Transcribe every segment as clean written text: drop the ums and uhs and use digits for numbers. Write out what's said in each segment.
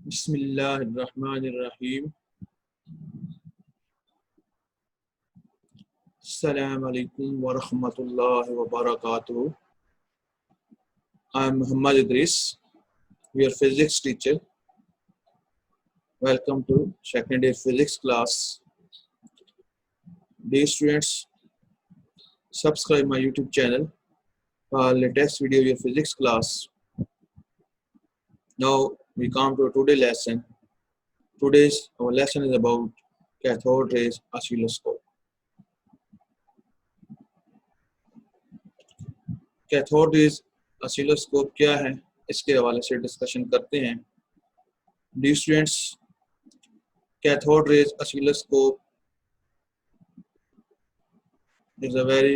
बिस्मिल्लाहिर्रहमानिर्रहीम। अस्सलामु अलैकुम वरहमतुल्लाहि वबरकातुहू। I am Muhammad Idris, your physics teacher. Welcome to second year physics class. Dear students, subscribe my YouTube channel for latest video your physics class. Now we come to today's lesson. Today's our lesson is about cathode rays oscilloscope. Cathode rays oscilloscope क्या है, इसके हवाले से discussion करते हैं। Dear students, cathode rays oscilloscope is a very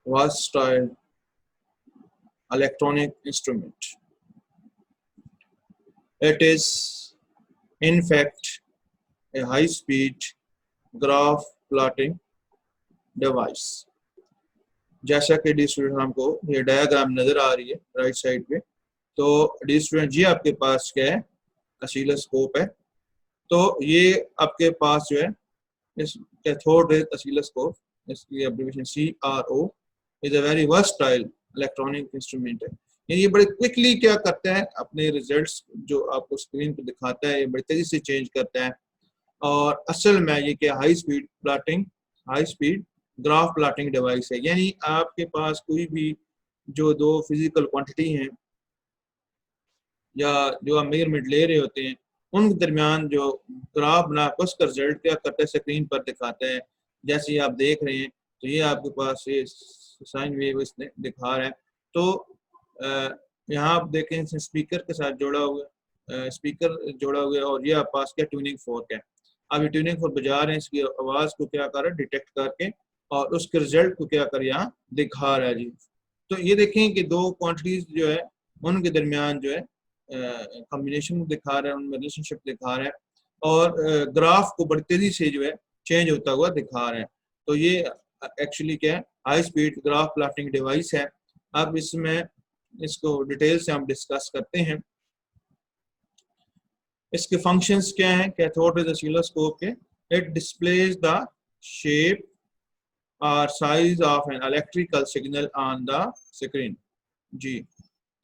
versatile electronic instrument. It is in fact a high-speed graph plotting device. जैसा कि dear student हमको ये डायग्राम नजर आ रही है राइट साइड पे, तो डी स्टूडेंट जी आपके पास क्या है, ऑसिलोस्कोप है। तो ये आपके पास जो है इस कैथोड रेज ऑसिलोस्कोप, इसकी abbreviation CRO, is a very versatile electronic instrument है। ये बड़े क्विकली क्या करता है, अपने रिजल्ट्स जो आपको स्क्रीन पे दिखाता है ये बड़ी तेजी से चेंज करता है। और असल में ये क्या high speed graph plotting device है। यानी आपके पास कोई भी जो दो फिजिकल क्वांटिटी हैं या जो आप मेजरमेंट ले रहे होते हैं उनके दरमियान जो ग्राफ बना उसका रिजल्ट क्या करता है, स्क्रीन पर दिखाता है। जैसे आप देख रहे हैं तो ये आपके पास ये साइन वेव इसने दिखा रहा है। तो यहाँ आप देखें स्पीकर के साथ जोड़ा हुआ है और ये आपके पास क्या ट्यूनिंग फोर्क है। अब ये ट्यूनिंग फोर्क बजा रहे हैं, इसकी आवाज़ को क्या कर रहा है डिटेक्ट करके और उसके रिजल्ट को क्या कर यहाँ दिखा रहा है जी। तो ये देखें कि दो क्वांटिटीज जो है उनके दरमियान जो है कॉम्बिनेशन दिखा रहा है, उनमें रिलेशनशिप दिखा रहा है और ग्राफ को बड़ी तेजी से जो है चेंज होता हुआ दिखा रहे हैं। तो ये एक्चुअली क्या है, high speed graph plotting device है। अब इसमें इसको डिटेल से हम डिस्कस करते हैं। इसके फंक्शंस क्या हैं कैथोड रेज ऑसिलोस्कोप के। इट डिस्प्लेज द शेप और size of an electrical signal on the screen जी।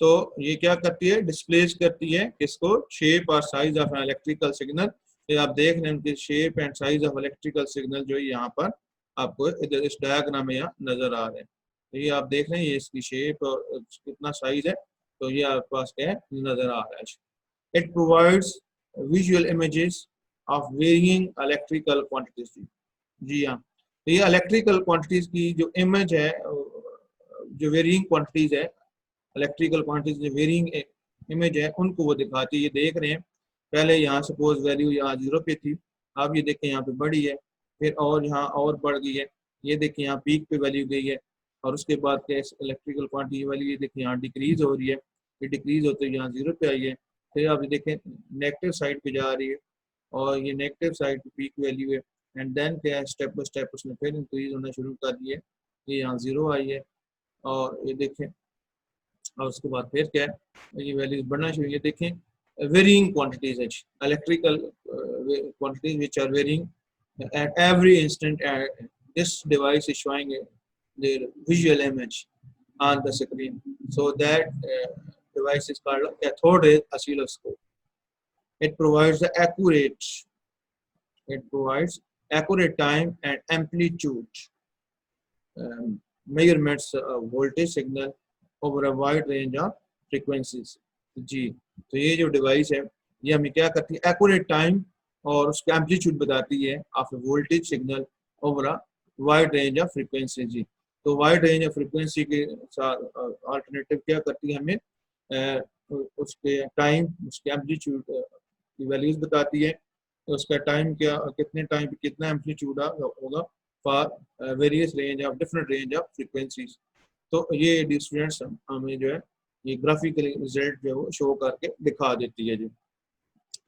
तो ये क्या करती है, डिस्प्लेस करती है किसको, शेप और size of an electrical signal. ये आप देख रहे हैं उनके shape and size of electrical signal जो है यहाँ पर आपको इधर इस डायग्राम में यहाँ नजर आ रहे हैं। तो ये आप देख रहे हैं ये इसकी शेप और कितना साइज है, तो ये आपके पास क्या है नजर आ रहा है। It provides visual images of varying electrical quantities जी हाँ। तो ये इलेक्ट्रिकल क्वांटिटीज की जो इमेज है, जो वेरिंग क्वांटिटीज है, इलेक्ट्रिकल क्वांटिटीज जो वेरिंग इमेज है उनको वो दिखाती है। ये देख रहे हैं पहले यहाँ सपोज वैल्यू यहाँ 0 पे थी, अब ये देखें यहाँ पे बढ़ी है, फिर और यहाँ और बढ़ गई है। ये देखें यहाँ पीक पे वैल्यू गई है और उसके बाद क्या इलेक्ट्रिकल क्वांटिटी वैल्यू ये देखें यहाँ डिक्रीज हो रही है, ये डिक्रीज होते हुए यहाँ 0 पे आई है। फिर आप देखें नेगेटिव साइड पे जा रही है और ये नेगेटिव साइड पे पीक वैल्यू है। एंड देन क्या है स्टेप बाय स्टेप उसने फिर इंक्रीज होना शुरू कर दिया, ये यहाँ 0 आई है और ये देखें और उसके बाद फिर क्या है ये वैल्यूज बढ़ना शुरू। ये देखें वेरिंग क्वांटिटीज है, electrical quantities which are varying at every instant. This device is showing their visual image on the screen, so that device is called a cathode ray oscilloscope. It provides accurate time and amplitude measurements of voltage signal over a wide range of frequencies जी। तो ये जो device है ये हमें क्या करती है, accurate time और उसका एम्पलीट्यूड बताती है of voltage signal over a wide range of frequency जी। तो वाइड रेंज ऑफ फ्रीक्वेंसी के साथ अल्टरनेटिव क्या करती है, हमें उसके टाइम उसके एम्पलीट्यूड की वैल्यूज बताती है। तो उसका टाइम क्या, कितने टाइम पे कितना एम्पलीट्यूड होगा for various range of different range of frequencies. तो ये स्टूडेंट्स हमें जो है ये ग्राफिकली रिजल्ट जो है वो शो करके दिखा देती है जी।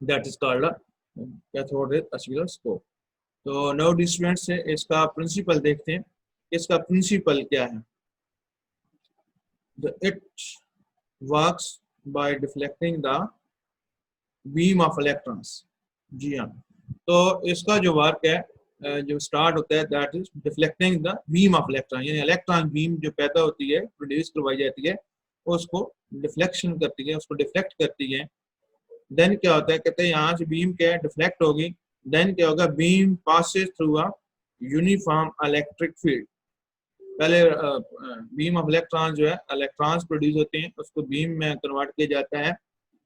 That is called cathode rays oscilloscope. तो नाउ डी स्टूडेंट्स से इसका प्रिंसिपल देखते हैं, इसका प्रिंसिपल क्या है। It works by deflecting the beam of electrons. जी हाँ, तो इसका जो वर्क है जो स्टार्ट होता है that is deflecting the beam of electron, यानी इलेक्ट्रॉन बीम जो पैदा होती है, प्रोड्यूस करवाई जाती है, उसको डिफ्लेक्शन करती है, उसको डिफ्लेक्ट करती है। देन क्या होता है, कहते हैं यहाँ से बीम क्या है डिफ्लेक्ट होगी, देन क्या होगा, बीम पासेस थ्रू अ यूनिफॉर्म इलेक्ट्रिक फील्ड। पहले बीम ऑफ इलेक्ट्रॉन जो है, इलेक्ट्रॉन्स प्रोड्यूस होते हैं, उसको बीम में कन्वर्ट किया जाता है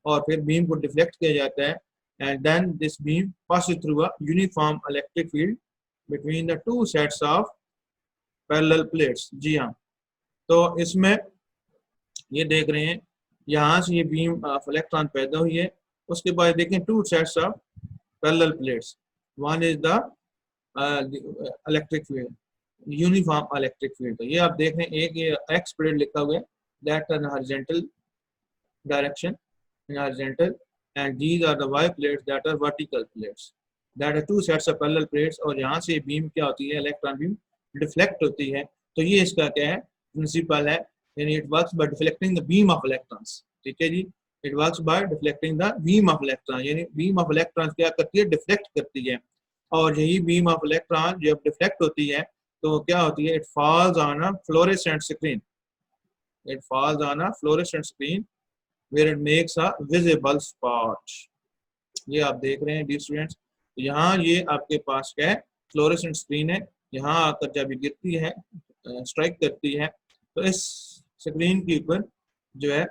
और फिर बीम को डिफ्लेक्ट किया जाता है, and then this beam passes through a uniform electric field between the two sets of parallel plates। जी हाँ, तो इसमें ये देख रहे हैं यहाँ से ये बीम ऑफ इलेक्ट्रॉन पैदा हुई है, उसके बाद देखें to sets of parallel plates, one is the electric field, uniform electric field. तो ये आप देख रहे हैं, एक ये एक्स प्लेट लिखा हुआ है, that in horizontal direction, in horizontal, and these are the y plates that are vertical plates, that are two sets of parallel plates। और यहाँ से बीम क्या होती है, इलेक्ट्रॉन बीम डिफ्लेक्ट होती है। तो ये इसका क्या है, प्रिंसिपल है, यानी it works by deflecting the beam of electrons. ठीक है जी, it works by deflecting the beam of electron, यानी बीम ऑफ इलेक्ट्रॉन क्या करती है, डिफ्लेक्ट करती है। और यही बीम ऑफ इलेक्ट्रॉन जब डिफ्लेक्ट होती है तो क्या होती है, it falls on a fluorescent screen, it falls on a fluorescent screen where it makes a visible spot। ये आप देख रहे हैं डी स्टूडेंट्स, यहाँ ये आपके पास क्या है, फ्लोरेसेंट स्क्रीन है, यहाँ आकर जब ये गिरती है, स्ट्राइक करती है, तो इस स्क्रीन के ऊपर जो है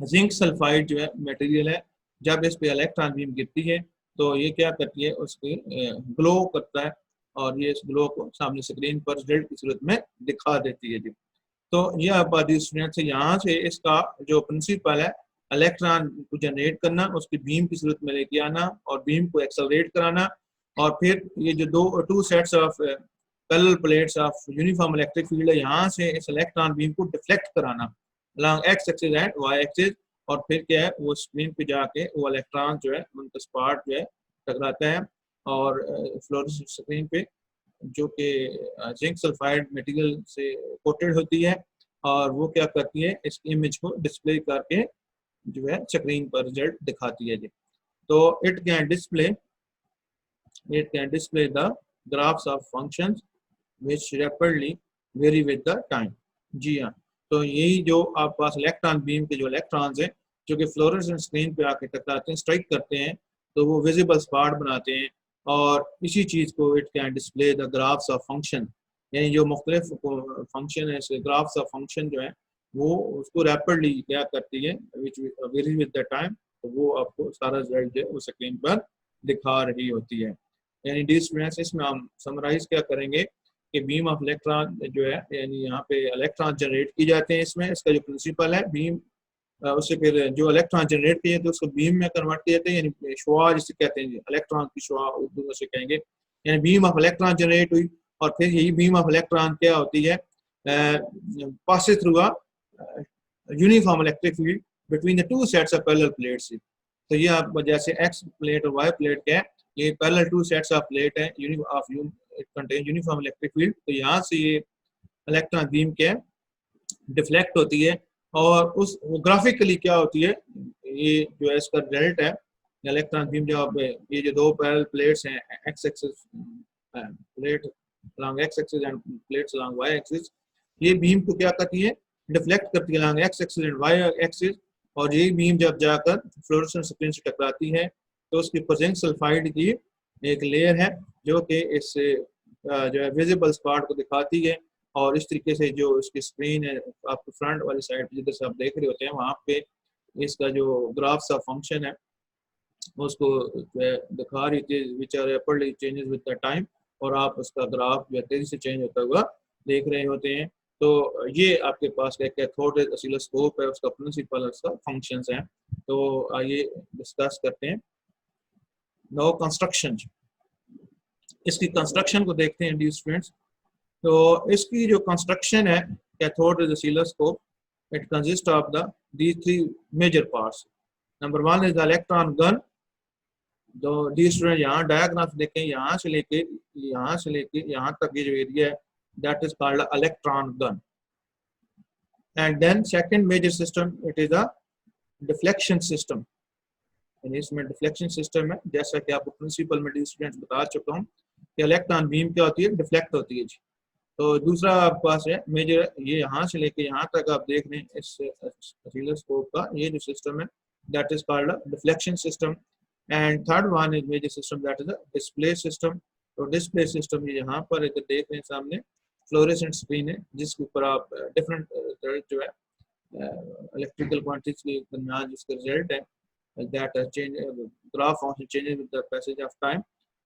जिंक सल्फाइड जो है मटेरियल है, जब इस पे इलेक्ट्रॉन बीम गिरती है तो ये क्या करती है, उसके ग्लो करता है और ये इस ग्लो को सामने स्क्रीन पर रिजल्ट की सूरत में दिखा देती है जी। तो ये आबादी स्टूडेंट से यहाँ से इसका जो प्रिंसिपल है, इलेक्ट्रॉन को जनरेट करना, उसकी बीम की सूरत में लेके आना और बीम को एक्सेलरेट कराना, और फिर ये जो two sets of parallel plates of uniform electric field है, यहाँ से इस इलेक्ट्रॉन बीम को डिफ्लेक्ट कराना along X axis and Y axis, और फिर क्या है, वो स्क्रीन पे जाके वो इलेक्ट्रॉन जो है उनका स्पॉट जो है टकराता है और फ्लोरेसेंट स्क्रीन पे जो कि जिंक सल्फाइड मटेरियल से कोटेड होती है, और वो क्या करती है, इस इमेज को डिस्प्ले करके जो है स्क्रीन पर रिजल्ट दिखाती है जी। तो it can display the graphs of functions which rapidly vary with the time. जी हाँ, तो यही जो आप पास इलेक्ट्रॉन बीम के जो इलेक्ट्रॉन्स हैं जो कि फ्लोरेसेंट स्क्रीन पे आके टकराते हैं, स्ट्राइक करते हैं, तो वो विजिबल स्पॉट बनाते हैं, और इसी चीज़ को it can display the graphs of function, यानी जो मुख्तलिफ फंक्शन है, ग्राफ्स ऑफ फंक्शन जो है वो उसको रैपिडली क्या करती है, which very with the time, तो वो आपको सारा रिजल्ट जो है वो स्क्रीन पर दिखा रही होती है। यानी डी स्टूडेंट्स, इसमें हम समराइज क्या करेंगे कि बीम ऑफ इलेक्ट्रॉन जो है, यानी यहाँ पे इलेक्ट्रॉन जनरेट की जाते हैं, इसमें इसका जो प्रिंसिपल है बीम, उससे फिर जो इलेक्ट्रॉन जनरेट किए तो उसको बीम में कन्वर्ट किए जाते हैं, यानी शुआ जिसे कहते हैं, इलेक्ट्रॉन की शुआ उर्दू में से कहेंगे, यानी बीम ऑफ इलेक्ट्रॉन जनरेट हुई, और फिर यही बीम ऑफ इलेक्ट्रॉन क्या होती है, passes through a uniform electric field between the two sets of parallel plates. तो ये आप जैसे एक्स प्लेट और वाई प्लेट क्या है, ये parallel two sets of plate है, it contain uniform electric field. तो यहाँ से ये इलेक्ट्रॉन बीम क्या है, डिफ्लेक्ट होती है, और उस ग्राफिकली क्या होती है, ये जो है इसका रिजल्ट है, इलेक्ट्रॉन बीम जब ये जो दो पैरेलल प्लेट्स हैं, x axis plate along x axis and plates along y axis, ये बीम को क्या करती है, डिफ्लेक्ट करती है along x axis and y axis, और ये बीम जब जाकर फ्लोरेसेंट स्क्रीन से टकराती है तो उसकी जिंक सल्फाइड की एक लेयर है जो कि इस जो है विजिबल स्पॉट को दिखाती है, और इस तरीके से जो इसकी स्क्रीन है आपको फ्रंट वाली साइड पे जिधर से आप देख रहे होते हैं, वहाँ पे इसका जो ग्राफ्स ऑफ फंक्शन है उसको दिखा रही थी, which are rapidly changes with the time, और आप उसका ग्राफ जो तेजी से चेंज होता हुआ देख रहे होते हैं। तो ये आपके पास एक कैथोड ऑसिलोस्कोप है, उसका प्रिंसिपल, उसका फंक्शंस हैं। तो आइए डिस्कस करते हैं। नो कंस्ट्रक्शन, इसकी कंस्ट्रक्शन को देखते हैं डी स्टूडेंट्स। तो इसकी जो कंस्ट्रक्शन है cathode oscilloscope, it consist of the these three major parts। Number 1 is the electron gun. तो डी स्टूडेंट यहाँ डायग्राफ देखें, यहाँ से लेके यहाँ तक ये जो एरिया है that is called electron gun. And then second major system, it is a deflection system. यानी इसमें डिफ्लेक्शन सिस्टम है, जैसा कि आपको प्रिंसिपल में स्टूडेंट्स बता चुका हूँ कि इलेक्ट्रॉन बीम क्या होती है, डिफ्लेक्ट होती है जी। तो दूसरा आपके पास है मेजर, ये यहाँ से लेके यहाँ तक आप देख रहे हैं इस ऑसिलोस्कोप का ये जो सिस्टम है, that is called deflection system. And third one is major system, that is display system. तो डिस्प्ले सिस्टम ये यहाँ पर इधर देख रहे हैं सामने फ्लोरेसेंट स्क्रीन है, जिसके ऊपर आप डिफरेंट जो है इलेक्ट्रिकल क्वांटिटीज के दरमियान जिसका रिजल्ट है that change graph function changes with the passage of time,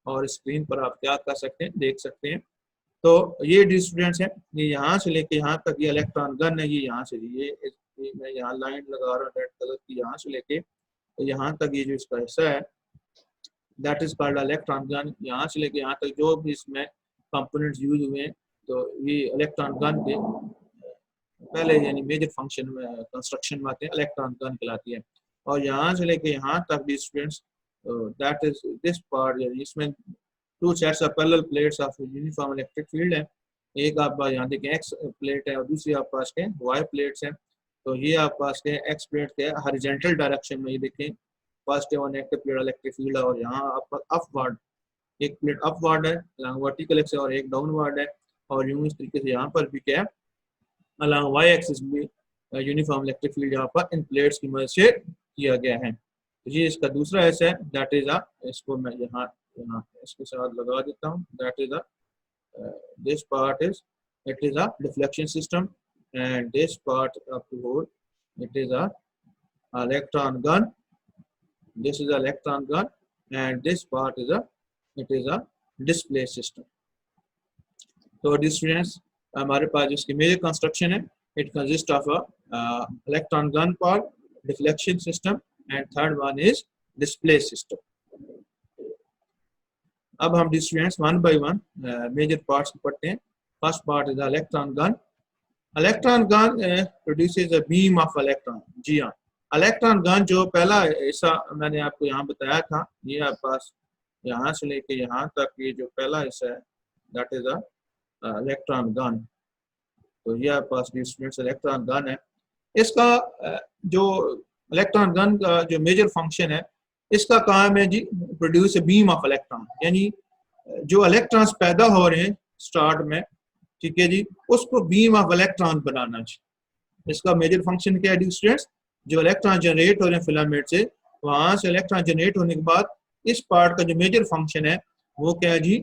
और स्क्रीन पर आप क्या कर सकते हैं, देख सकते हैं। तो ये स्टूडेंट्स हैं, ये यहाँ से लेके यहाँ तक ये इलेक्ट्रॉन गन है, ये यहाँ से ये मैं यहाँ लाइन लगा रहा हूँ रेड कलर की, यहाँ से लेके तो यहाँ तक ये जो इसका हिस्सा है that is called electron gun. यहाँ से लेके यहाँ तक जो भी इसमें कंपोनेंट्स यूज हुए हैं, तो ये इलेक्ट्रॉन गन के पहले यानी मेजर फंक्शन में कंस्ट्रक्शन में आते हैं, इलेक्ट्रॉन गन कहलाती है। और यहाँ से लेके यहाँ तक भी students that is this part, इसमें two sets of parallel plates of uniform electric field है। एक आप यहाँ देखें एक्स प्लेट है और दूसरी आप पास के वाई प्लेट्स हैं। तो ये आप पास के एक्स प्लेट के हॉरिजॉन्टल डायरेक्शन में, ये देखें पॉजिटिव और नेगेटिव प्लेट इलेक्ट्रिक फील्ड है, और यहाँ आपका अपवर्ड एक प्लेट अपवर्ड है अलॉन्ग वर्टिकल एक्सिस और एक डाउनवर्ड है। और यूं इस तरीके से यहाँ पर भी क्या है अलॉन्ग वाई एक्सिस भी यूनिफॉर्म इलेक्ट्रिक फील्ड यहाँ पर इन प्लेट्स की मदद से किया गया है। तो ये इसका दूसरा ऐसा है, दैट इज इसको मैं यहाँ इसके साथ लगा देता हूँ, that is this part is it is a deflection system, and this part of the whole it is a electron gun. This is a electron gun, and this part is a display system. So these students हमारे पास जिसकी major construction है, it consists of a electron gun part, deflection system, and third one is display system. अब हम students one by one major parts पढ़ते हैं। First part is electron gun. Electron gun produces a beam of electron. जी हाँ, electron gun जो पहला ऐसा मैंने आपको यहाँ बताया था, ये आपके पास यहाँ से लेके यहाँ तक ये जो पहला हिस्सा है that is a electron gun. तो ये आपके पास स्टूडेंट्स इलेक्ट्रॉन गन है। इसका जो इलेक्ट्रॉन गन का जो मेजर फंक्शन है, इसका काम है जी प्रोड्यूस बीम ऑफ इलेक्ट्रॉन, यानी जो इलेक्ट्रॉन्स पैदा हो रहे हैं स्टार्ट में, ठीक है जी, उसको बीम ऑफ इलेक्ट्रॉन बनाना चाहिए। इसका मेजर फंक्शन क्या है स्टूडेंट्स, जो इलेक्ट्रॉन जनरेट हो रहे हैं फिलामेंट से, वहां से इलेक्ट्रॉन जनरेट होने के बाद इस पार्ट का जो मेजर फंक्शन है वो क्या है जी,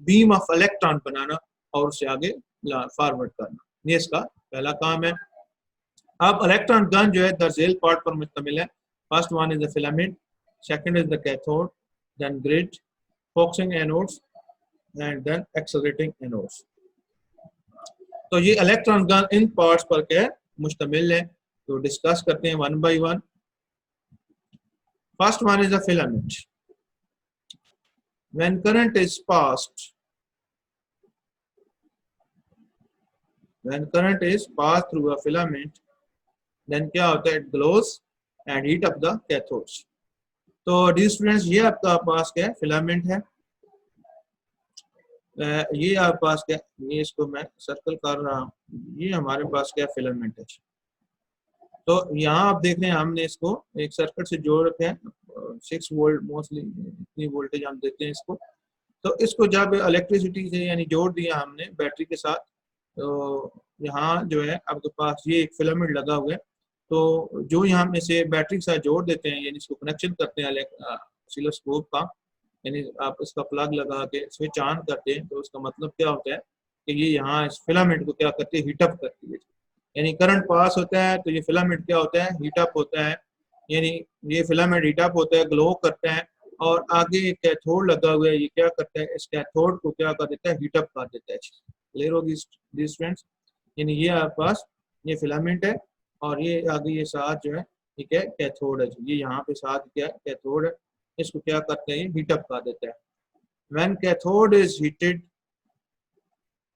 बीम ऑफ इलेक्ट्रॉन बनाना और उससे आगे फॉरवर्ड करना, ये इसका पहला काम है। अब इलेक्ट्रॉन गन जो है दरजेल पार्ट पर मुश्तमिल है। First one is the filament, second is the cathode, then grid, focusing anodes, and then accelerating anodes. तो ये इलेक्ट्रॉन गन इन पार्ट्स पर क्या है मुश्तमिल है। तो डिस्कस करते हैं one by one. First one is a filament. When current is passed through a filament, then क्या होता है, it glows and heat up the cathodes. तो डी स्टूडेंट्स ये आपका पास क्या है फिलामेंट है, ये आपके पास क्या, ये इसको मैं सर्कल कर रहा हूँ, ये हमारे पास क्या फिलामेंट है। तो यहाँ आप देख रहे हैं हमने इसको एक सर्किट से जोड़ रखे हैं, 6 वोल्ट मोस्टली इतनी वोल्टेज हम देते हैं इसको। तो इसको जब इलेक्ट्रिसिटी से यानी जोड़ दिया हमने बैटरी के साथ, तो यहाँ जो है आपके पास ये एक फिलामेंट लगा हुआ है। तो जो यहाँ में से बैटरी के साथ जोड़ देते हैं, यानी इसको कनेक्शन करते हैं ऑसिलोस्कोप का, यानी आप इसका प्लग लगा के स्विच ऑन करते हैं, तो उसका मतलब क्या होता है कि ये यहाँ इस फिलामेंट को क्या करती है, हीटअप करती है। यानी करंट पास होता है तो ये फिलामेंट क्या होता है, हीटअप होता है, यानी ये फिलामेंट हीटअप होता है, ग्लो करता है, और आगे एक कैथोड लगा हुआ है, ये क्या करता है, इस कैथोड को क्या कर देता है, हीटअप कर देता है। क्लियर होगी स्टूडेंट्स, यानी ये आपके पास ये फिलामेंट है, और ये आगे ये साथ जो है ठीक है कैथोड है, ये यहाँ पे साथ क्या है कैथोड है, इसको क्या करते हैं, हीटअप कर देता है। When cathode is heated,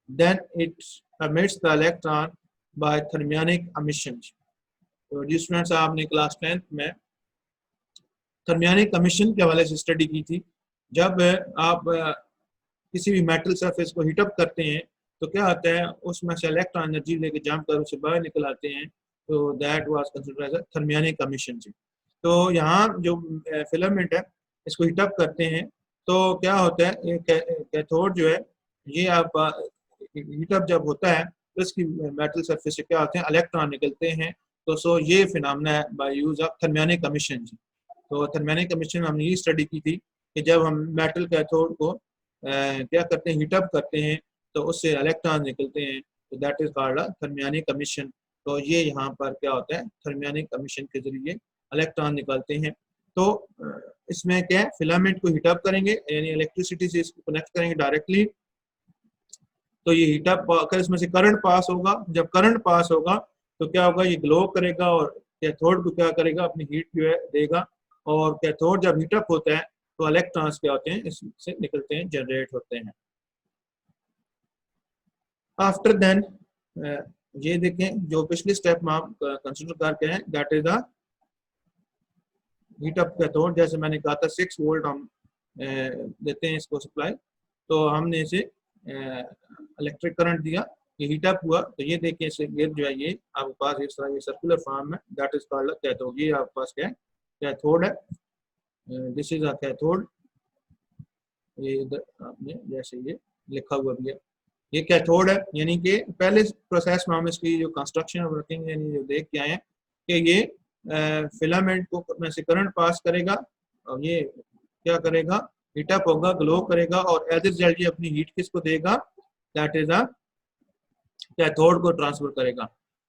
then it emits the electron by thermionic emission. तो जिस स्टूडेंट्स आपने क्लास 10th में थर्मियोनिक एमिशन के हवाले से स्टडी की थी, जब आप किसी भी मेटल सरफेस को हीटअप करते हैं तो क्या होता है, उसमें से इलेक्ट्रॉन एनर्जी लेके जंप कर उसे बाहर निकल आते हैं, तो that was considered as a thermionic emission. तो यहाँ जो फिलामेंट है इसको हीटअप करते हैं तो क्या होता है, ये कैथोड जो है ये आप हीटअप जब होता है तो इसकी मेटल सरफेस से क्या होते हैं, इलेक्ट्रॉन निकलते हैं। तो सो ये फिनोमेना है by use of thermionic emission. तो थर्मियोनिक एमिशन हमने ये स्टडी की थी कि जब हम मेटल कैथोड को क्या करते हैं, हीटअप करते हैं तो उससे इलेक्ट्रॉन निकलते हैं, तो that is called thermionic emission. तो ये यहाँ पर क्या होता है, थर्मियोनिक एमिशन के जरिए इलेक्ट्रॉन निकलते हैं। तो इसमें क्या है, फिलामेंट को हीटअप करेंगे यानी इलेक्ट्रिसिटी से इसको कनेक्ट करेंगे डायरेक्टली, तो ये हीटअप कर इसमें से करंट पास होगा। जब करंट पास होगा तो क्या होगा, ये ग्लो करेगा और कैथोड को क्या करेगा, अपनी हीट जो है देगा। और कैथोड जब हीटअप होता है तो इलेक्ट्रॉन्स क्या होते हैं, इससे निकलते हैं, जनरेट होते हैं। आफ्टर देन ये देखें जो पिछली स्टेप में आप कंसिडर करके हैं, that is the heat up cathode. जैसे मैंने कहा था 6 वोल्ट हम देते हैं इसको सप्लाई, तो हमने इसे इलेक्ट्रिक करंट दिया, ये हीटअप हुआ, तो ये देखिए इसे गिर जो है ये आपके पास इस तरह ये सर्कुलर फॉर्म में, दैट इज कॉल्ड कैथोड। ये आपके पास क्या है, कैथोड है, दिस इज अ कैथोड। ये इधर आपने जैसे ये लिखा हुआ भी है, ये कैथोड है। यानी कि पहले प्रोसेस में हम इसकी जो कंस्ट्रक्शन वर्किंग यानी जो देख के आए हैं कि ये फिलामेंट को में से करंट पास करेगा और ये क्या करेगा, हीटअप होगा, ग्लो करेगा और एज ए रिजल्ट ये अपनी हीट किसको देगा, दैट इज अ कैथोड को ट्रांसफर करेगा।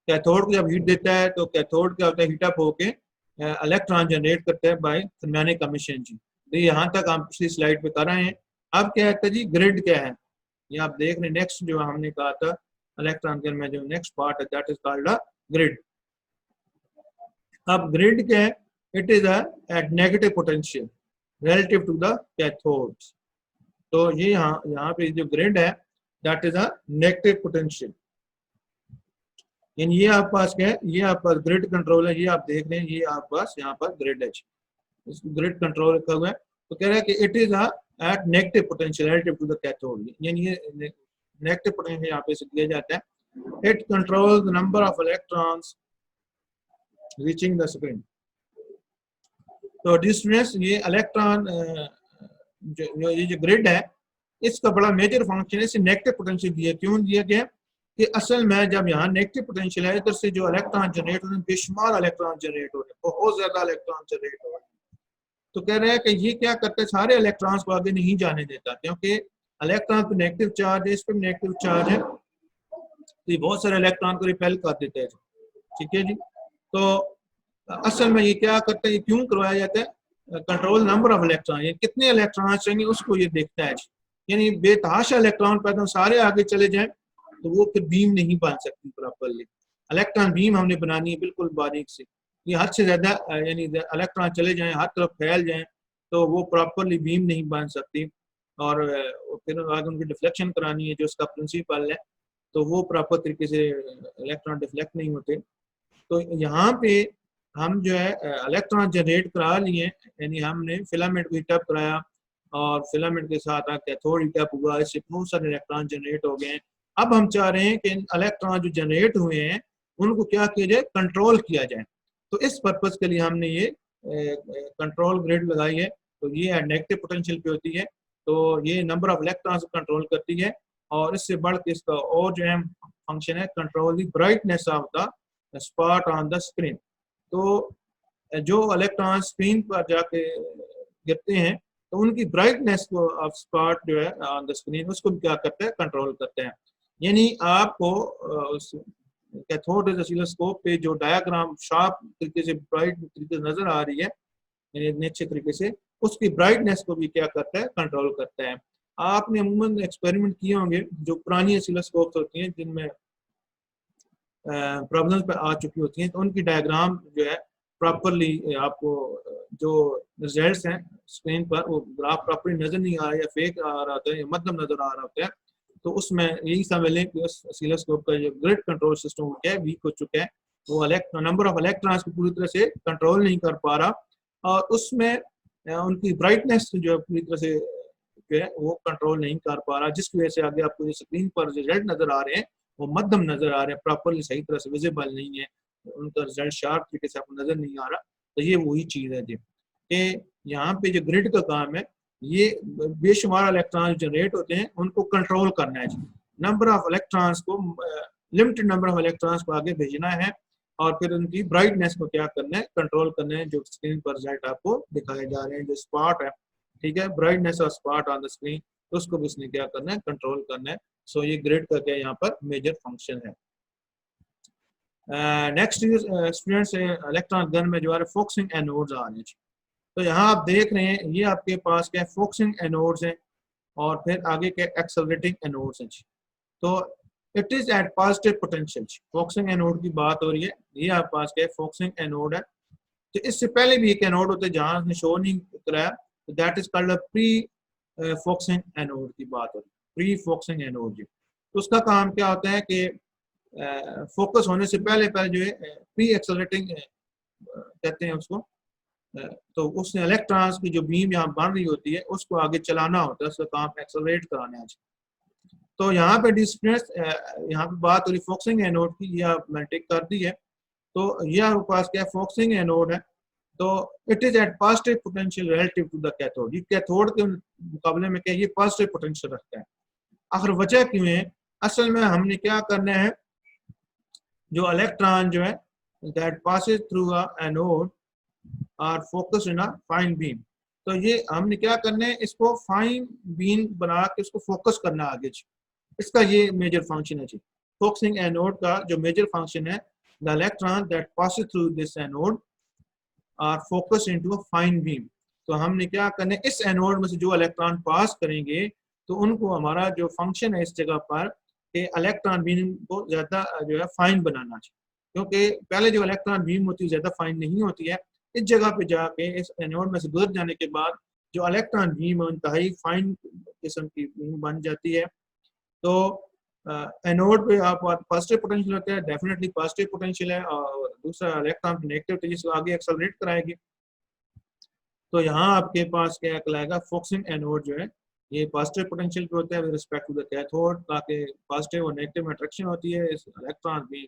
कैथोड को जब हीट देता है तो कैथोड क्या होता है, हीटअप होके इलेक्ट्रॉन जनरेट करता है बाय थर्मियोनिक एमिशन जी। तो यहाँ तक हम पिछली स्लाइड पे कर रहे हैं। अब क्या है जी, ग्रिड क्या है, ये आप देख रहे हैं। नेक्स्ट जो हमने कहा था इलेक्ट्रॉन के में जो नेक्स्ट पार्ट है, that is called a grid. अब ग्रिड क्या है, it is at negative potential relative to the cathodes। तो ये यहाँ पे जो ग्रिड है that is a negative potential. यानी ये आपके पास क्या है, ये आपके पास ग्रिड कंट्रोल है, ये आप देख रहे हैं, ये आपके पास यहाँ पर ग्रिड है, ग्रिड कंट्रोल रखा हुआ है। तो कह रहा है कि it is at negative potential relative to the cathode. यानी ये नेगेटिव पोटेंशियल यहाँ पे दिया जाता है। It controls the number of electrons reaching the screen. तो डिस्टेंस ये इलेक्ट्रॉन ये जो ग्रिड है इसका बड़ा मेजर फंक्शन है, इसे नेगेटिव पोटेंशियल दिया। क्यों दिया गया कि असल में जब यहाँ नेगेटिव पोटेंशियल है, इधर से जो इलेक्ट्रॉन जनरेट हो रहे हैं, बेशुमार इलेक्ट्रॉन जनरेट हो रहे हैं, बहुत ज्यादा इलेक्ट्रॉन जनरेट हो रहे हैं। तो कह रहे हैं कि ये क्या करता है, सारे इलेक्ट्रॉन्स को आगे नहीं जाने देता, क्योंकि इलेक्ट्रॉन पे नेगेटिव चार्ज है, इस पर नेगेटिव चार्ज है, तो ये बहुत सारे इलेक्ट्रॉन को रिपेल कर देते हैं। ठीक है जी। तो असल में ये क्या करता है, ये क्यों करवाया जाता है, कंट्रोल नंबर ऑफ इलेक्ट्रॉन, ये कितने इलेक्ट्रॉन चाहिए उसको ये देखता है। यानी बेतहाशा इलेक्ट्रॉन पैदा सारे आगे चले जाएं तो वो फिर बीम नहीं बन सकती प्रॉपरली। इलेक्ट्रॉन बीम हमने बनानी है बिल्कुल बारीक से, ये हद से ज्यादा यानी इलेक्ट्रॉन चले जाएं, हर तरफ फैल जाएं, तो वो प्रॉपरली बीम नहीं बन सकती। और फिर आगे उनकी डिफ्लेक्शन करानी है जो उसका प्रिंसिपल है, तो वो प्रॉपर तरीके से इलेक्ट्रॉन डिफ्लेक्ट नहीं होते। तो यहाँ पे हम जो है इलेक्ट्रॉन जनरेट करा लिए, यानी हमने फिलामेंट को हीटअप कराया और फिलामेंट के साथ कैथोड हीटअप हुआ, इससे बहुत सारे इलेक्ट्रॉन जनरेट हो गए। अब हम चाह रहे हैं कि इलेक्ट्रॉन जो जनरेट हुए हैं उनको क्या किया जाए, कंट्रोल किया जाए। तो इस पर्पज के लिए हमने ये कंट्रोल ग्रिड लगाई है। तो ये नेगेटिव पोटेंशियल पे होती है, तो ये नंबर ऑफ इलेक्ट्रॉन्स कंट्रोल करती है। और इससे बढ़ के इसका और जो है फंक्शन है, control the brightness of the spot on the screen. तो जो इलेक्ट्रॉन स्क्रीन पर जाके गिरते हैं तो उनकी ब्राइटनेस को ऑफ स्पॉट जो है ऑन द स्क्रीन उसको भी क्या करते हैं, कंट्रोल करते हैं। यानी आपको उस कैथोड ऑसिलोस्कोप पे जो डायग्राम शार्प तरीके से ब्राइट तरीके से नजर आ रही है, यानी अच्छे तरीके से, उसकी ब्राइटनेस को भी क्या करता है, कंट्रोल करता है। आपने अमूमन एक्सपेरिमेंट किए होंगे, जो पुरानी ऑसिलोस्कोप होती हैं जिनमें प्रॉब्लम्स पे आ चुकी होती हैं, तो उनकी डायग्राम जो है प्रॉपरली आपको जो रिजल्ट्स हैं स्क्रीन पर वो ग्राफ प्रॉपरली नजर नहीं आ रहा या फेक आ रहा होता है या मध्यम नजर आ रहा होता है। तो उसमें यही समझ लें कि उस ऑसिलोस्कोप का जो ग्रिड कंट्रोल सिस्टम हो गया है, वीक हो चुका है, वो नंबर ऑफ इलेक्ट्रॉन्स को पूरी तरह से कंट्रोल नहीं कर पा रहा और उसमें उनकी ब्राइटनेस जो है पूरी तरह से जो है वो कंट्रोल नहीं कर पा रहा, जिसकी वजह से आगे आपको जो स्क्रीन पर रिजल्ट नजर आ रहे हैं वो मध्यम नजर आ रहे हैं, प्रॉपरली सही तरह से विजिबल नहीं है, उनका रिजल्ट शार्प तरीके से आपको नजर नहीं आ रहा। तो ये वही चीज़ है जी कि यहाँ पे जो ग्रिड का काम है, ये बेशुमार इलेक्ट्रॉन जनरेट होते हैं, उनको कंट्रोल करना है जी। नंबर ऑफ इलेक्ट्रॉन्स को, लिमिटेड नंबर ऑफ इलेक्ट्रॉन्स को आगे भेजना है और फिर उनकी ब्राइटनेस को क्या करना है, कंट्रोल करना है, जो स्क्रीन पर रिजल्ट आपको दिखाए जा रहे हैं, जो स्पॉट है, ठीक है, ब्राइटनेस और स्पॉट ऑन द स्क्रीन, उसको भी इसने क्या करना है, कंट्रोल करना है। सो ये ग्रिड का क्या यहाँ पर मेजर फंक्शन है। नेक्स्ट स्टूडेंट्स, इलेक्ट्रॉन गन में जो है फोकसिंग एनोड्स आ रहे हैं। तो यहाँ आप देख रहे हैं, ये आपके पास क्या फोकसिंग एनोड्स हैं और फिर आगे के एक्सेलरेटिंग एनोड्स हैं। तो it is at positive potential. Focusing anode की बात हो रही है, ये आपके पास क्या फोकसिंग एनोड है। तो इससे पहले भी एक एनोड होता है जहां उसने शो नहीं कराया, तो that is called pre focusing anode की बात हो रही है, प्री फोकसिंग एनोड जी। तो उसका काम क्या होता है कि फोकस होने से पहले जो है प्री एक्सेलरेटिंग कहते हैं उसको, तो उसने इलेक्ट्रॉन्स की जो बीम यहाँ बन रही होती है उसको आगे चलाना होता है, उसका काम एक्सेलरेट कराना है। तो यहाँ पे डिस्टेंस, यहाँ पे बात हो रही फोकसिंग एनोड की, ये मैंने टिक कर दी है। तो ये आपके पास क्या फोकसिंग एनोड है, तो it is at positive potential relative to the cathode. ये कैथोड के मुकाबले में क्या ये पॉजिटिव पोटेंशियल रखता है। आखिर वजह क्यों है? असल में हमने क्या करना है, जो इलेक्ट्रॉन जो है that passes through a anode are focus in a fine beam, तो ये हमने क्या करना है, इसको फाइन बीम बना के उसको फोकस करना आगे। इसका ये मेजर फंक्शन है जी। फोकसिंग एनोड का जो मेजर फंक्शन है, the electron that passes through this anode are focus into a fine beam. तो हमने क्या करना है, इस एनोड में से जो इलेक्ट्रॉन पास करेंगे तो उनको हमारा जो फंक्शन है इस जगह पर कि इलेक्ट्रॉन बीम को ज्यादा जो है फाइन बनाना चाहिए, क्योंकि पहले जो इलेक्ट्रॉन बीम होती है ज्यादा फाइन नहीं होती है। इस जगह पे जाके इस एनोड में से गुजर जाने के बाद जो इलेक्ट्रॉन बीम है इंतहाई फाइन किस्म की बीम बन जाती है। तो एनोड पे आप पॉजिटिव पोटेंशियल होता है, डेफिनेटली पॉजिटिव पोटेंशियल है, और दूसरा इलेक्ट्रॉन नेगेटिव तो जिसको आगे एक्सेलरेट कराएगी। तो यहाँ आपके पास क्या कहलाएगा, फोकसिंग एनोड जो है ये पॉजिटिव पोटेंशियल पे होता है with respect to the cathode, ताकि पॉजिटिव और नेगेटिव में अट्रैक्शन होती है, इस इलेक्ट्रॉन भी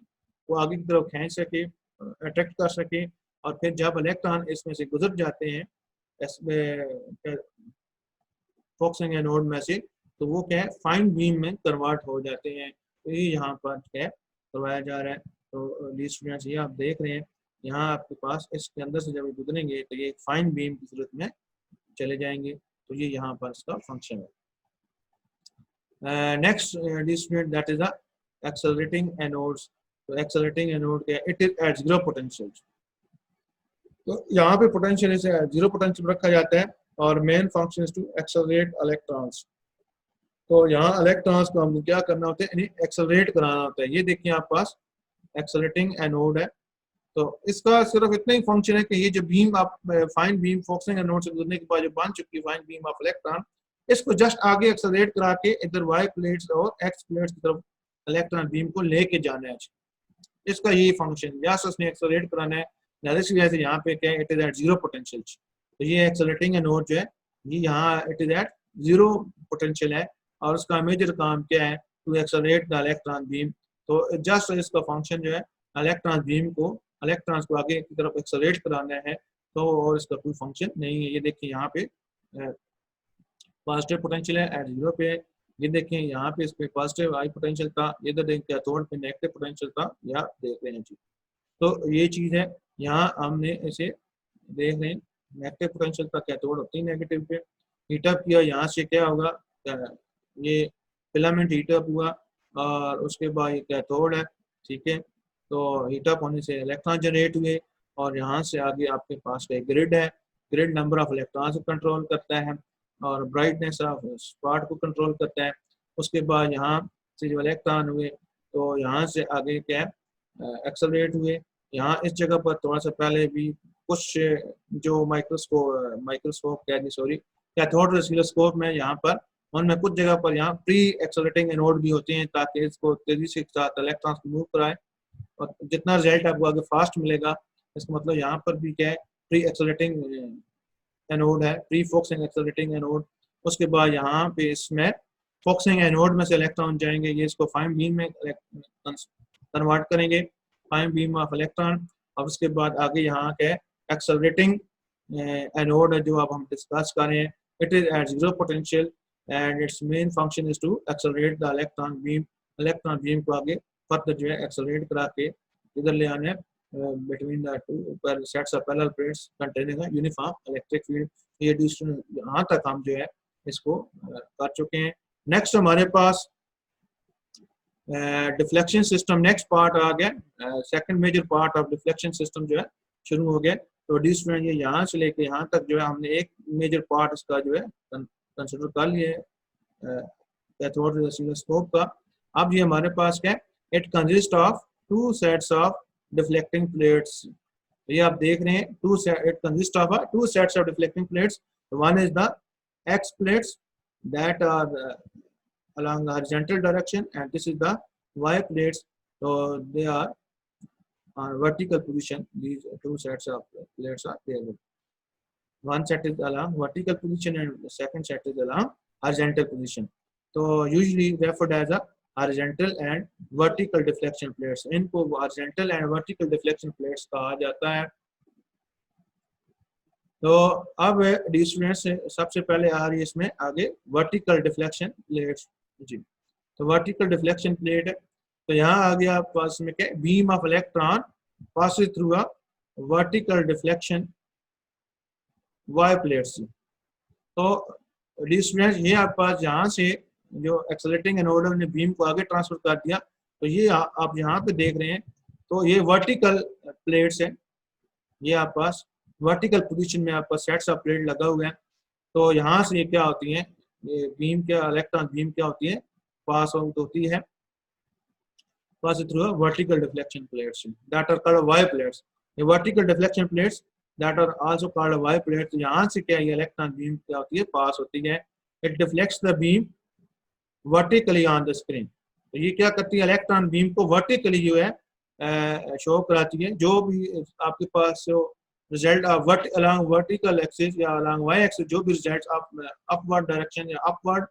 वो आगे की तरफ खींच सके, अट्रैक्ट कर सके, और फिर जब इलेक्ट्रॉन इसमें से गुजर जाते हैं इसमें फोकसिंग एनोड में से, तो वो क्या है फाइन बीम में कन्वर्ट हो जाते हैं। तो ये यहाँ पर क्या करवाया जा रहा है। तो स्टूडेंट्स ये आप देख रहे हैं, यहाँ आपके पास इसके अंदर से जब गुजरेंगे तो ये फाइन बीम की सूरत में चले जाएंगे। तो ये यहाँ पर इसका फंक्शन है। Next student that is the accelerating anodes. तो एक्सेलरेटिंग एनोड क्या है, it is at zero potential. तो यहाँ पे पोटेंशियल इसे जीरो पोटेंशियल रखा जाता है और main function is to accelerate electrons. तो यहाँ इलेक्ट्रॉन्स को हमने क्या करना होता है, इन्हें एक्सेलरेट कराना होता है। ये देखिए आपके पास एक्सेलरेटिंग एनोड है। तो इसका सिर्फ इतना ही फंक्शन है कि ये जो बीम आप फाइन बीम फोकसिंग एनोड से गुजरने के बाद जो बन चुकी है फाइन बीम ऑफ इलेक्ट्रॉन, इसको जस्ट आगे एक्सेलरेट करा के इधर वाई प्लेट्स और एक्स प्लेट्स की तरफ इलेक्ट्रॉन बीम को लेके जाना है। इसका यही फंक्शन या उसने एक्सेलरेट कराना है, इसी वजह से यहाँ पे क्या है, it is at zero potential. तो ये एक्सेलरेटिंग एनोड जो है ये यहाँ it is at zero potential है, और उसका मेजर काम क्या है, to accelerate the electron beam. तो जस्ट इसका फंक्शन जो है इलेक्ट्रॉन बीम को, इलेक्ट्रॉन्स को आगे की तरफ एक्सेलरेट कराना है। तो और इसका कोई फंक्शन नहीं है। ये देखिए यहाँ पे पॉजिटिव पोटेंशियल है एट जीरो पे, ये देखें यहाँ पे इस पे पॉजिटिव हाई पोटेंशियल था, इधर देख कैथोड पे नेगेटिव पोटेंशियल था, या देख रहे हैं जी। तो ये चीज़ है, यहाँ हमने इसे देख रहे हैं नेगेटिव पोटेंशियल का कैथोड होती है नेगेटिव पे, हीटअप किया, यहाँ से क्या होगा, ये फिलामेंट हीटअप हुआ और उसके बाद ये कैथोड है, ठीक है। तो हीटअप होने से इलेक्ट्रॉन जनरेट हुए और यहाँ से आगे आपके पास एक ग्रिड है, ग्रिड नंबर ऑफ इलेक्ट्रॉन्स को कंट्रोल करता है और ब्राइटनेस ऑफ स्पॉट को कंट्रोल करता है। उसके बाद यहाँ से जो इलेक्ट्रॉन हुए तो यहाँ से आगे क्या एक्सेलरेट हुए। यहाँ इस जगह पर थोड़ा सा पहले भी कुछ जो माइक्रोस्कोप कैथोड ऑसिलोस्कोप में यहाँ पर उनमें कुछ जगह पर यहाँ प्री एक्सेलरेटिंग एनोड भी होते हैं, ताकि इसको तेजी से साथ इलेक्ट्रॉन्स को मूव कराए और जितना रिजल्ट आपको आगे फास्ट मिलेगा। इसका मतलब यहाँ पर भी क्या है, प्री एक्सेलरेटिंग एनोड है, प्री फोकसिंग एक्सेलरेटिंग एनोड। उसके बाद यहाँ पे इसमें फोकसिंग एनोड में से इलेक्ट्रॉन जाएंगे, ये इसको फाइन बीम में कन्वर्ट करेंगे, फाइन बीम ऑफ इलेक्ट्रॉन। और उसके बाद आगे यहाँ क्या है एक्सेलरेटिंग एनोड जो अब हम डिस्कस कर रहे हैं, it is at zero potential and its main function is to accelerate the electron beam को आगे फर्दर जो है एक्सेलरेट करा के इधर ले आने between the two sets of parallel plates containing a uniform electric field. ये यहाँ तक हम जो है इसको कर चुके हैं। नेक्स्ट हमारे पास डिफ्लेक्शन सिस्टम, नेक्स्ट पार्ट आ गया, second major part of deflection system जो है शुरू हो गया। तो डी स्टूडेंट ये यहाँ से लेके यहाँ तक जो है हमने एक मेजर पार्ट इसका जो है कंसिडर कर लिए कैथोड ऑसिलोस्कोप का। अब ये हमारे पास क्या है, it consist of two sets of deflecting plates. ये आप देख रहे हैं it consist of two sets of deflecting plates. One is the X plates that are along the horizontal direction and this is the y plates, so they are on vertical position. These two sets of plates are there. One set is along vertical position and the second set is along horizontal position, so usually referred as a horizontal and vertical deflection plates. इनको horizontal and vertical deflection plates कहा जाता है। तो अब dear student से सबसे पहले आ रही है इसमें आगे वर्टिकल डिफ्लेक्शन प्लेट्स जी। तो वर्टिकल डिफ्लेक्शन प्लेट है, तो यहाँ आ गया पास में क्या, beam of electron passing through a vertical deflection Y plates. तो डी स्टूडेंट ये आपके पास यहाँ से जो एक्सेलरेटिंग एनोड ने बीम को आगे ट्रांसफर कर दिया, तो ये आप यहाँ पे देख रहे हैं, तो ये वर्टिकल प्लेट्स है। ये आपके पास वर्टिकल पोजीशन में आपका सेट्स ऑफ प्लेट लगा हुआ है। तो यहाँ से ये क्या होती है, ये बीम क्या, इलेक्ट्रॉन बीम क्या होती है, पास आउट होती है pass through vertical deflection plates that are called Y plates. ये vertical deflection plates that are also called Y plates. यहाँ से क्या, ये इलेक्ट्रॉन बीम क्या होती है, पास होती है। It deflects the beam vertically on the screen. तो ये क्या करती है, इलेक्ट्रॉन बीम को वर्टिकली जो है शो कराती है। जो भी आपके पास रिजल्ट along vertical axis या along y axis जो भी रिजल्ट आप अपवर्ड डायरेक्शन या अपवर्ड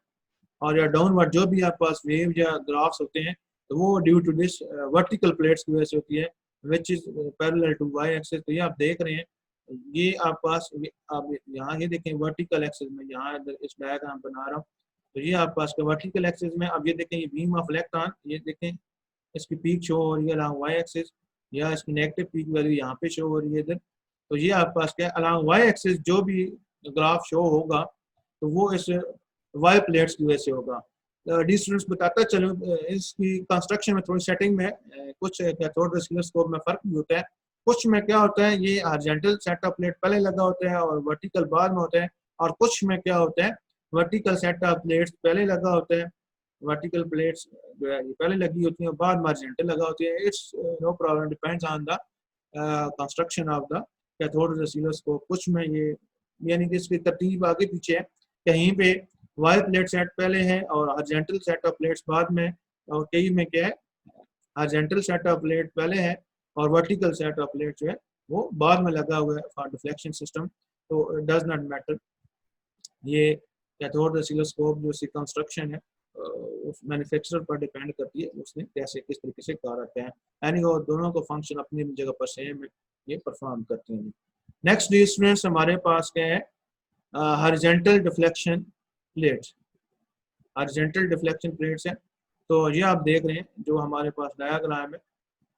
और या डाउनवर्ड जो भी आपके पास वेव या ग्राफ्स होते हैं, तो वो due to this vertical plates की वजह से होती है, which is parallel to y axis. तो ये आप देख रहे हैं, ये आपके पास आप यहाँ ये देखें वर्टिकल एक्सिस में, यहाँ इस डायग्राम बना रहा हूँ, तो ये आपके पास वर्टिकल एक्सिस में। अब ये देखें, ये बीम ऑफ इलेक्ट्रॉन, ये देखें इसकी पीक शो हो रही है अलॉन्ग y एक्सिस, या इसकी नेगेटिव पीक वैल्यू यहाँ पे शो हो रही है इधर। तो ये आपके पास क्या, अलॉन्ग y एक्सिस जो भी ग्राफ शो होगा तो वो इस y प्लेट्स की वजह से होगा। डी स्टूडेंट्स बताता चलो, इसकी कंस्ट्रक्शन में थोड़ी सेटिंग में कुछ कैथोड ऑसिलोस्कोप में फर्क भी होता है। कुछ में क्या होता है, ये हॉरिजॉन्टल सेट ऑफ प्लेट पहले लगा होता है और वर्टिकल बाद में होता है, और कुछ में क्या होता है, वर्टिकल सेट ऑफ प्लेट्स पहले लगा होता है, वर्टिकल प्लेट्स जो है ये पहले लगी होती है, बाद में हॉरिजॉन्टल लगा होती है। It's no problem, depends on the construction of the cathode oscilloscope. कुछ में ये यानी कि इसकी तरतीब आगे पीछे है, कहीं पे वाई प्लेट सेट पहले है और हॉरिजॉन्टल सेट ऑफ प्लेट्स बाद में, और कई में क्या है, हॉरिजॉन्टल सेट ऑफ प्लेट पहले है और वर्टिकल सेट ऑफ प्लेट जो है वो बाद में लगा हुआ है फॉर डिफ्लेक्शन सिस्टम। तो इट डज नॉट मैटर, ये कैथोड ऑसिलोस्कोप जो सी कंस्ट्रक्शन है उस मैन्युफैक्चरर पर डिपेंड करती है, उसने कैसे किस तरीके से कहा रखा है। यानी वो दोनों को फंक्शन अपनी जगह पर सेम ये परफॉर्म करते हैं। नेक्स्ट स्टूडेंट्स हमारे पास क्या है, horizontal deflection plates. Horizontal deflection plates है, तो ये आप देख रहे हैं जो हमारे पास डायग्राम है,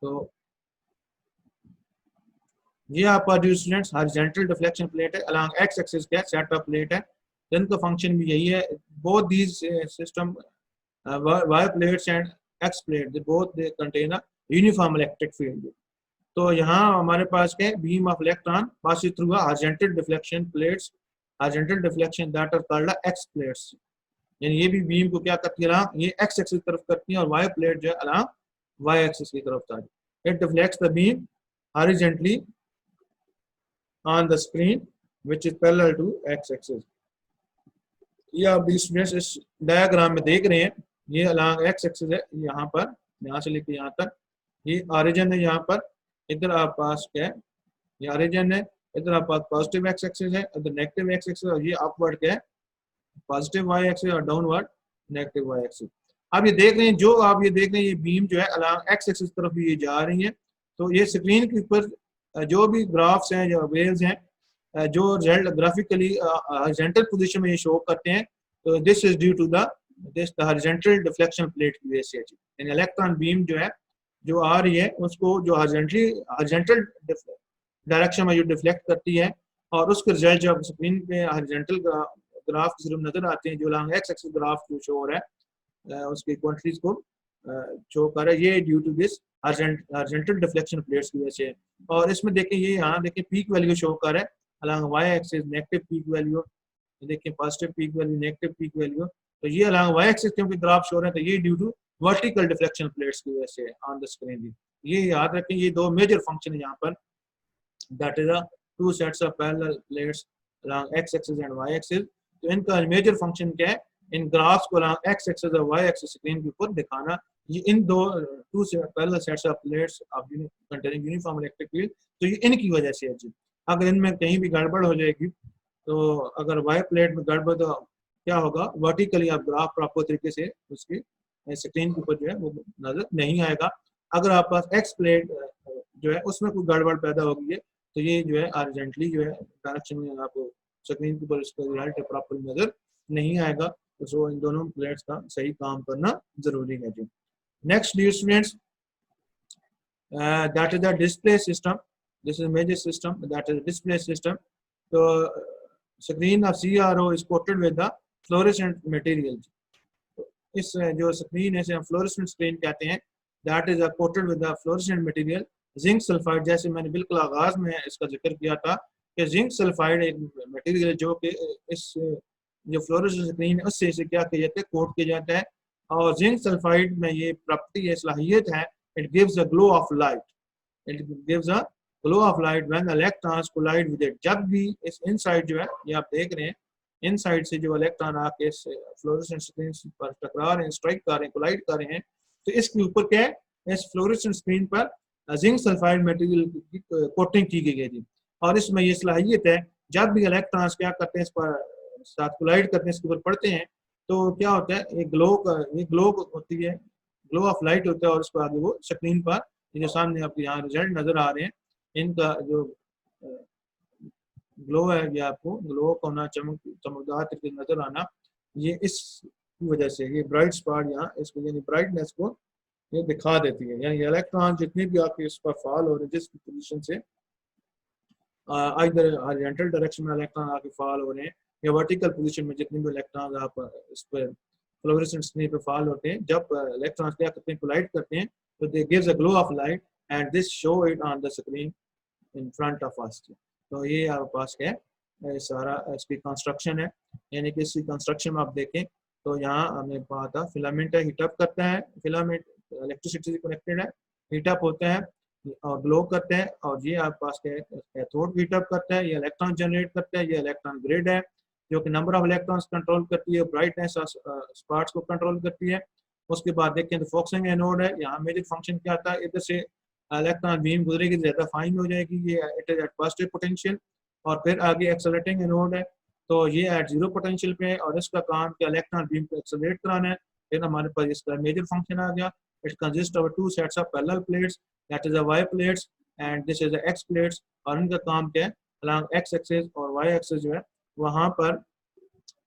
तो ये आपका जो स्टूडेंट्स हॉरिजॉन्टल डिफ्लेक्शन प्लेट है, अलॉन्ग एक्स एक्सिस का सेट ऑफ प्लेट है, जिनका फंक्शन भी यही है। Both these system Y plates and X plate, they both they contain a uniform electric field. तो यहाँ हमारे पास क्या है, beam of electron passing through horizontal deflection plates, horizontal deflection that are called X plates. यानी ये भी beam को क्या करती है, ये एक्स एक्सिस की तरफ करती है, और वाई प्लेट जो है अलॉन्ग वाई एक्सिस की तरफ था। It deflects the beam horizontally on the screen which is parallel to X axis. ये आप स्टूडेंट्स इस डायग्राम में देख रहे हैं, ये अलॉन्ग एक्स एक्सिस है, यहाँ पर, यहाँ से लेकर यहाँ तक ये ऑरिजिन है। यहाँ पर इधर आप पास क्या है, ये ऑरिजिन है, इधर आप पास पॉजिटिव एक्स एक्सिस है, इधर नेगेटिव एक्स एक्सिस, और ये अपवर्ड क्या है, पॉजिटिव वाई एक्सिस, और डाउनवर्ड नेगेटिव वाई एक्सिस। आप ये देख रहे हैं, जो आप ये देख रहे हैं, ये बीम जो है अलॉन्ग एक्स एक्सिस तरफ ये जा रही है। तो ये स्क्रीन के ऊपर जो भी ग्राफ्स हैं, जो वेव्स हैं, जो रिजल्ट ग्राफिकली हॉरिजॉन्टल पोजीशन में ये शो करते हैं, तो this is due to the horizontal deflection plate की वजह से। यानी इलेक्ट्रॉन बीम जो है जो आ रही है उसको जो हॉरिजॉन्टल डायरेक्शन में जो डिफ्लेक्ट करती है, और उसके रिजल्ट जो स्क्रीन पे हॉरिजॉन्टल ग्राफ की तरफ नजर आते हैं, जो लॉन्ग एक्स एक्सिस ग्राफ जो शो हो रहा है उसकी क्वांटिटीज को शो कर रहा है, ये due to this horizontal deflection plates की वजह से। और इसमें देखें, ये यहाँ देखें पीक वैल्यू शो कर रहा है along Y axis, negative peak value, देखें positive peak value, negative peak value. तो ये अलॉन्ग वाई एक्सिस क्योंकि ग्राफ शो रहे हैं, तो ये due to vertical deflection plates की वजह से ऑन द स्क्रीन। ये याद रखें, ये दो मेजर फंक्शन है यहाँ पर, that is two sets of parallel plates along X axis and Y axis. तो इनका मेजर फंक्शन क्या है, इन ग्राफ्स को अलॉन्ग एक्स एक्सिस और वाई एक्सिस स्क्रीन के ऊपर दिखाना। ये इन दो two parallel sets of plates of containing uniform electric field, तो ये इनकी वजह से है जी। अगर इनमें कहीं भी गड़बड़ हो जाएगी, तो अगर वाई प्लेट में गड़बड़, तो क्या होगा, वर्टिकली आप ग्राफ प्रॉपर तरीके से उसकी स्क्रीन के ऊपर जो है वो नजर नहीं आएगा। अगर आप पास एक्स प्लेट जो है उसमें कोई गड़बड़ पैदा होगी है, तो ये जो है अर्जेंटली जो है डायरेक्शन में आपको स्क्रीन के ऊपर इसका रिजल्ट प्रॉपर नजर नहीं आएगा। तो सो इन दोनों प्लेट्स का सही काम करना जरूरी है जी। Next dear students, that is the display system. This is major system, that is display system. तो screen of CRO is coated with the fluorescent material. इस जो स्क्रीन है इसे हम फ्लोरेसेंट स्क्रीन कहते हैं, that is coated with the fluorescent material zinc sulphide. जैसे मैंने बिल्कुल आगाज में इसका जिक्र किया था कि जिंक सल्फाइड एक मटेरियल जो कि इस जो फ्लोरेसेंट स्क्रीन है उससे इसे क्या किया जाता है, कोट किया जाता है। और जिंक सल्फाइड में ये प्रॉपर्टी है, सलाहियत है, it gives a glow of light, it gives a glow of light when electrons collide with it. जब भी इस इनसाइड जो है, ये आप देख रहे हैं, इनसाइड से जो इलेक्ट्रॉन आके इस फ्लोरेसेंट स्क्रीन पर टकरा रहे हैं, स्ट्राइक कर रहे हैं, कोलाइड कर रहे हैं, तो इसके ऊपर क्या है, इस फ्लोरेसेंट स्क्रीन पर जिंक सल्फाइड मटेरियल की कोटिंग की गई है। और इसमें ये सलाहियत है, जब भी इलेक्ट्रॉन्स क्या करते हैं, इस पर साथ कोलाइड करते हैं, इसके ऊपर पड़ते हैं, तो क्या होता है, ये ग्लो होती है, ग्लो ऑफ लाइट होता है, और उसको आगे वो स्क्रीन पर ये जो सामने आपके यहाँ रिजल्ट नजर आ रहे हैं, इनका जो ग्लो है, ये आपको ग्लो होना, चमकदार तरीके नजर आना, ये इस वजह से, ये ब्राइट स्पॉट यहाँ इसको यानी ब्राइटनेस को ये दिखा देती है। यानी इलेक्ट्रॉन जितने भी आपके इस पर फॉल हो रहे हैं, जिस पोजीशन से इधर हॉरिजॉन्टल डायरेक्शन में इलेक्ट्रॉन आके फॉल हो रहे हैं, या वर्टिकल पोजीशन में जितने भी इलेक्ट्रॉन आप इस पर फ्लोरेसेंट स्क्रीन पे फॉल होते हैं, जब इलेक्ट्रॉन क्या करते हैं, कोलाइड करते हैं, तो they gives a glow of light and this show it on the screen in front of us. तो ये आपके पास क्या है, सारा इसकी कंस्ट्रक्शन है। यानी कि इसकी कंस्ट्रक्शन में आप देखें तो यहाँ हमने कहा था फिलामेंट है, हीटअप करता है, फिलामेंट इलेक्ट्रिसिटी से कनेक्टेड है, हीटअप होता है और ग्लो करते हैं। और ये आपके पास क्या है, कैथोड हीटअप करता है, ये इलेक्ट्रॉन जनरेट करता है, ये इलेक्ट्रॉन ग्रिड है जो कि नंबर ऑफ इलेक्ट्रॉन्स कंट्रोल करती है, ब्राइटनेस और स्पॉट्स को कंट्रोल करती है। उसके बाद देखें तो फोकसिंग एनोड है, यहाँ मेजर फंक्शन क्या आता है, इधर से इलेक्ट्रॉन बीम गुजरेगी, ज़्यादा फाइन हो जाएगी, ये it is at positive potential. और फिर आगे एक्सेलरेटिंग एनोड है, तो ये एट जीरो पोटेंशियल पे है, और इसका काम क्या, इलेक्ट्रॉन बीम को एक्सेलरेट कराना है। फिर हमारे पास इसका मेजर फंक्शन आ गया, it consist of two sets of parallel plates, that is a Y plates and this is a X plates. और इनका काम क्या है, अलॉन्ग एक्स एक्सिस और वाई एक्सिस जो है वहाँ पर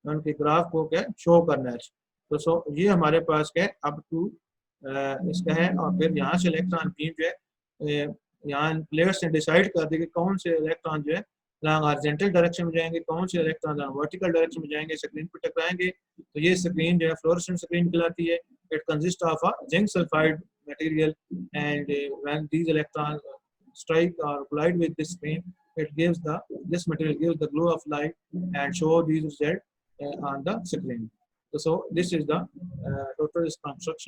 उनके ग्राफ को क्या शो करना है। तो सो ये हमारे पास क्या है अप टू इसका है। और फिर यहाँ से इलेक्ट्रॉन बीम जो है यहाँ प्लेयर्स ने डिसाइड कर दिया कि कौन से इलेक्ट्रॉन जो है हॉरिजॉन्टल डायरेक्शन में जाएंगे, कौन से इलेक्ट्रॉन वर्टिकल डायरेक्शन में जाएंगे, स्क्रीन पर टकराएंगे। तो ये स्क्रीन जो है फ्लोरेसेंट स्क्रीन कहलाती है। It consist of a zinc sulphide material and when these electron strike or collide with this screen, it gives this material gives the glow of light and show these results on the screen. So this is the total construction.